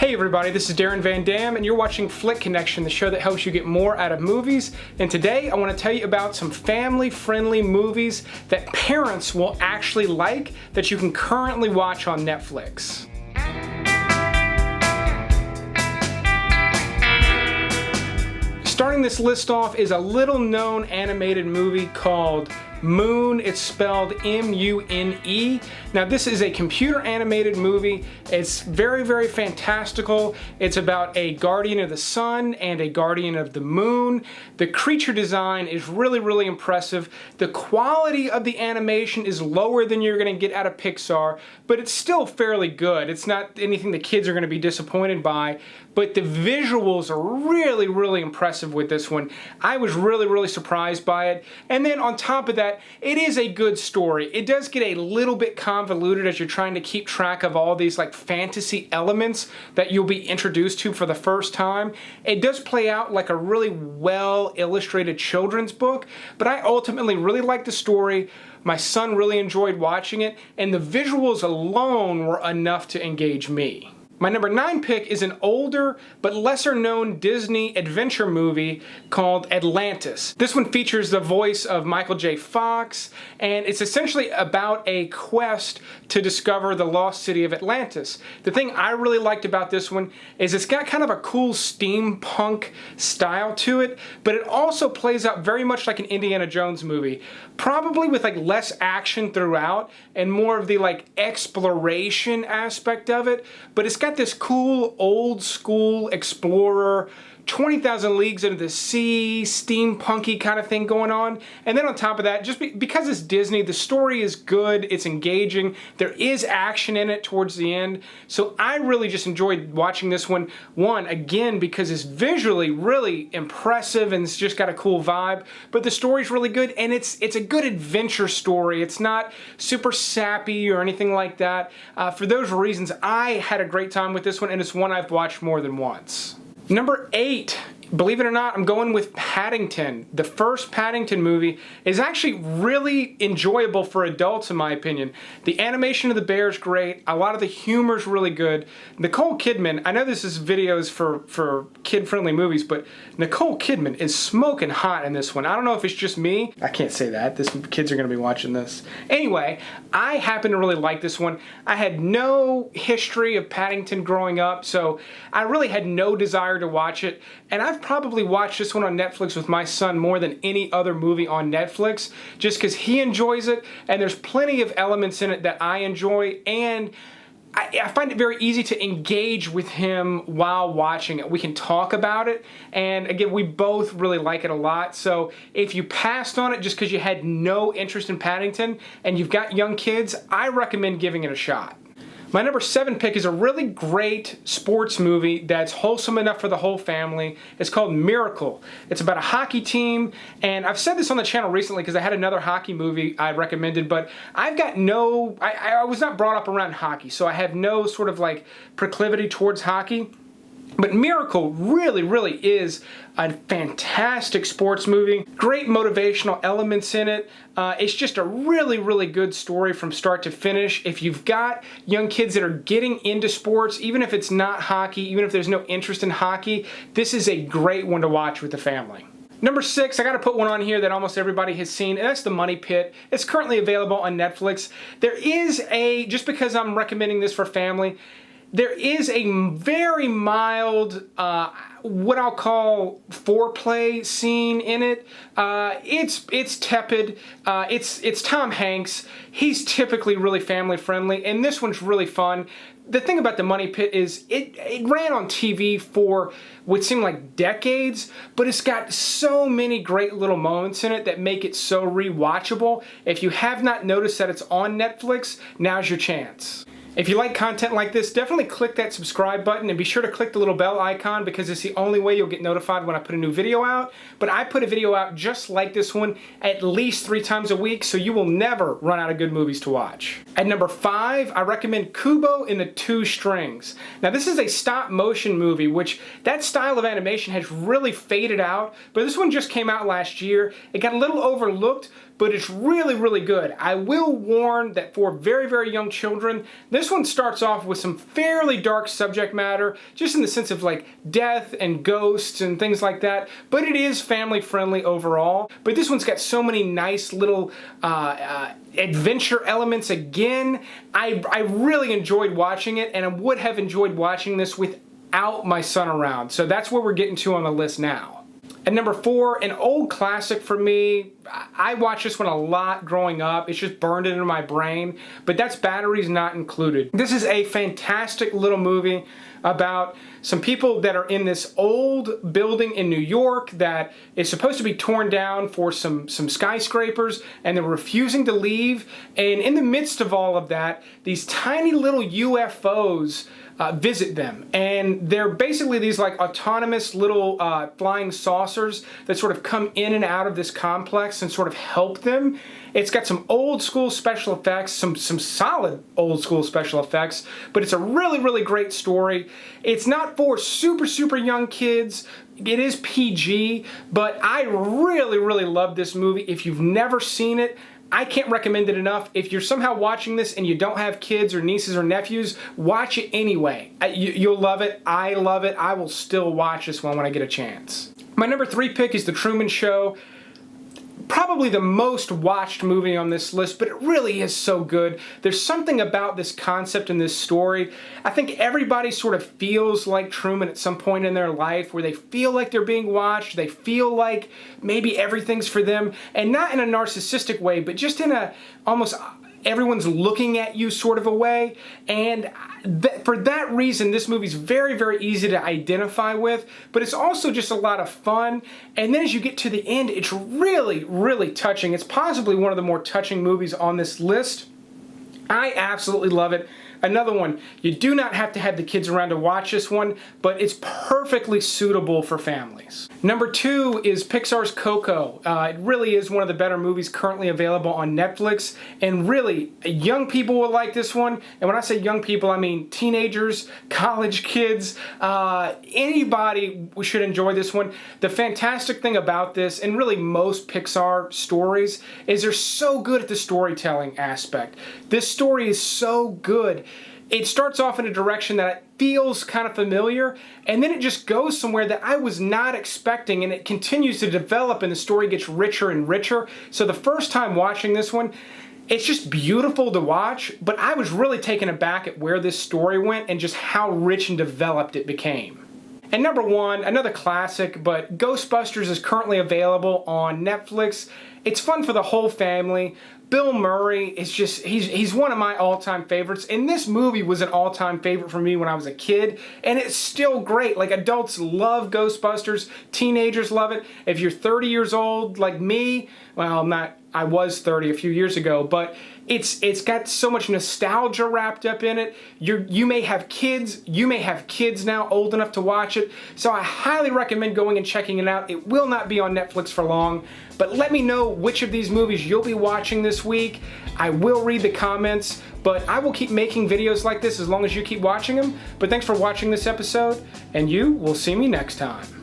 Hey everybody, this is Darren Van Dam and you're watching Flick Connection, the show that helps you get more out of movies. And today I want to tell you about some family-friendly movies that parents will actually like that you can currently watch on Netflix. Starting this list off is a little-known animated movie called Mune. It's spelled M-U-N-E. Now this is a computer animated movie. It's very, very fantastical. It's about a guardian of the sun and a guardian of the moon. The creature design is really, really impressive. The quality of the animation is lower than you're going to get out of Pixar, but it's still fairly good. It's not anything the kids are going to be disappointed by, but the visuals are really, really impressive with this one. I was really, really surprised by it. And then on top of that, it is a good story. It does get a little bit convoluted as you're trying to keep track of all these like fantasy elements that you'll be introduced to for the first time. It does play out like a really well illustrated children's book, but I ultimately really liked the story. My son really enjoyed watching it, and the visuals alone were enough to engage me. My number 9 pick is an older but lesser known Disney adventure movie called Atlantis. This one features the voice of Michael J. Fox, and it's essentially about a quest to discover the lost city of Atlantis. The thing I really liked about this one is it's got kind of a cool steampunk style to it, but it also plays out very much like an Indiana Jones movie, probably with like less action throughout and more of the like exploration aspect of it, but it's got this cool old school explorer 20,000 Leagues Under the Sea, steampunky kind of thing going on. And then on top of that, just because it's Disney, the story is good, it's engaging, there is action in it towards the end. So I really just enjoyed watching this one. One, again, because it's visually really impressive and it's just got a cool vibe, but the story's really good and it's a good adventure story. It's not super sappy or anything like that. For those reasons, I had a great time with this one, and it's one I've watched more than once. Number 8, believe it or not, I'm going with Paddington. The first Paddington movie is actually really enjoyable for adults in my opinion. The animation of the bear is great, a lot of the humor is really good. Nicole Kidman, I know this is videos for kid-friendly movies, but Nicole Kidman is smoking hot in this one. I don't know if it's just me. I can't say that. Kids are going to be watching this. Anyway, I happen to really like this one. I had no history of Paddington growing up, so I really had no desire to watch it, and I've probably watched this one on Netflix with my son more than any other movie on Netflix, just because he enjoys it, and there's plenty of elements in it that I enjoy, and I find it very easy to engage with him while watching it. We can talk about it, and again, we both really like it a lot. So if you passed on it just because you had no interest in Paddington and you've got young kids, I recommend giving it a shot. My number 7 pick is a really great sports movie that's wholesome enough for the whole family. It's called Miracle. It's about a hockey team, and I've said this on the channel recently because I had another hockey movie I recommended, but I've got I was not brought up around hockey, so I have no sort of like proclivity towards hockey. But Miracle really, really is a fantastic sports movie. Great motivational elements in it. It's just a really, really good story from start to finish. If you've got young kids that are getting into sports, even if it's not hockey, even if there's no interest in hockey, this is a great one to watch with the family. Number 6, I got to put one on here that almost everybody has seen, and that's The Money Pit. It's currently available on Netflix. There is just because I'm recommending this for family, there is a very mild, what I'll call foreplay scene in it. It's tepid. It's Tom Hanks. He's typically really family friendly, and this one's really fun. The thing about The Money Pit is it ran on TV for what seemed like decades, but it's got so many great little moments in it that make it so rewatchable. If you have not noticed that it's on Netflix, now's your chance. If you like content like this, definitely click that subscribe button and be sure to click the little bell icon because it's the only way you'll get notified when I put a new video out. But I put a video out just like this one at least 3 times a week, so you will never run out of good movies to watch. At number 5, I recommend Kubo and the Two Strings. Now this is a stop motion movie, which that style of animation has really faded out, but this one just came out last year. It got a little overlooked, but it's really, really good. I will warn that for very, very young children, this one starts off with some fairly dark subject matter, just in the sense of like death and ghosts and things like that, but it is family friendly overall. But this one's got so many nice little adventure elements again. I really enjoyed watching it, and I would have enjoyed watching this without my son around. So that's where we're getting to on the list now. At number 4, an old classic for me. I watched this one a lot growing up. It's just burned into my brain, but that's Batteries Not Included. This is a fantastic little movie about some people that are in this old building in New York that is supposed to be torn down for some skyscrapers, and they're refusing to leave. And in the midst of all of that, these tiny little UFOs visit them, and they're basically these like autonomous little flying saucers that sort of come in and out of this complex and sort of help them. It's got some old school special effects, some solid old school special effects, but it's a really, really great story. It's not for super, super young kids. It is PG, but I really, really love this movie. If you've never seen it, I can't recommend it enough. If you're somehow watching this and you don't have kids or nieces or nephews, watch it anyway. You'll love it. I love it. I will still watch this one when I get a chance. My number 3 pick is The Truman Show. Probably the most watched movie on this list, but it really is so good. There's something about this concept and this story. I think everybody sort of feels like Truman at some point in their life, where they feel like they're being watched, they feel like maybe everything's for them, and not in a narcissistic way, but just in a almost everyone's looking at you sort of a way. And for that reason, this movie's very, very easy to identify with, but it's also just a lot of fun. And then as you get to the end, it's really, really touching. It's possibly one of the more touching movies on this list. I absolutely love it. Another one, you do not have to have the kids around to watch this one, but it's perfectly suitable for families. Number 2 is Pixar's Coco. It really is one of the better movies currently available on Netflix, and really, young people will like this one. And when I say young people, I mean teenagers, college kids, anybody should enjoy this one. The fantastic thing about this, and really most Pixar stories, is they're so good at the storytelling aspect. This story is so good. It starts off in a direction that feels kind of familiar, and then it just goes somewhere that I was not expecting, and it continues to develop, and the story gets richer and richer. So the first time watching this one, it's just beautiful to watch, but I was really taken aback at where this story went and just how rich and developed it became. And number 1, another classic, but Ghostbusters is currently available on Netflix. It's fun for the whole family. Bill Murray is just, he's one of my all-time favorites, and this movie was an all-time favorite for me when I was a kid, and it's still great. Like, adults love Ghostbusters, teenagers love it. If you're 30 years old like me, well, I was 30 a few years ago, but it's got so much nostalgia wrapped up in it. You may have kids now old enough to watch it, so I highly recommend going and checking it out. It will not be on Netflix for long, but let me know which of these movies you'll be watching this week. I will read the comments, but I will keep making videos like this as long as you keep watching them. But thanks for watching this episode, and you will see me next time.